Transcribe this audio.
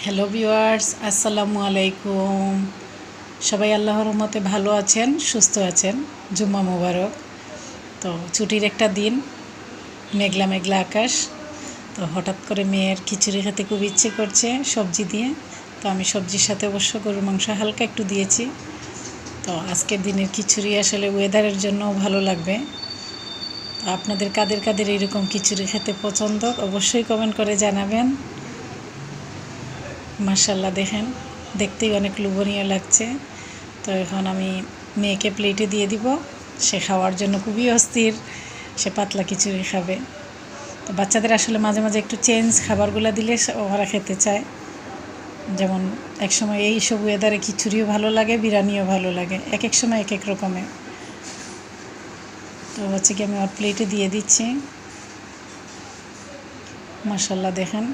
Hello viewers, আসসালামু আলাইকুম। সবাই আল্লাহর রহমতে ভালো আছেন, সুস্থ আছেন। জুম্মা মোবারক। তো ছুটির একটা দিন, মেঘলা মেঘলা আকাশ। তো হঠাৎ করে মেয়ের খিচুড়ি খেতে খুব ইচ্ছে করছে সবজি দিয়ে। তো আমি সবজির সাথে অবশ্য গরুর মাংস হালকা একটু দিয়েছি। তো আজকের দিনের খিচুড়ি আসলে ওয়েদারের জন্যও ভালো লাগবে। তো আপনাদের কাদের কাদের এরকম খিচুড়ি খেতে পছন্দ অবশ্যই কমেন্ট করে জানাবেন। মাশাআল্লাহ, দেখেন দেখতেই অনেক লোভনীয় লাগছে। তো এখন আমি মেয়েকে প্লেটে দিয়ে দিব। সে খাওয়ার জন্য খুবই অস্থির, সে পাতলা খিচুড়ি খাবে। তো বাচ্চাদের আসলে মাঝে মাঝে একটু চেঞ্জ খাবারগুলো দিলে ওরা খেতে চায়। যেমন এক সময় এই সব ওয়েদারে খিচুড়িও ভালো লাগে, বিরিয়ানিও ভালো লাগে, এক এক সময় এক এক রকমের। তো হচ্ছে কি আমি ওর প্লেটে দিয়ে দিচ্ছি। মাশাআল্লাহ, দেখেন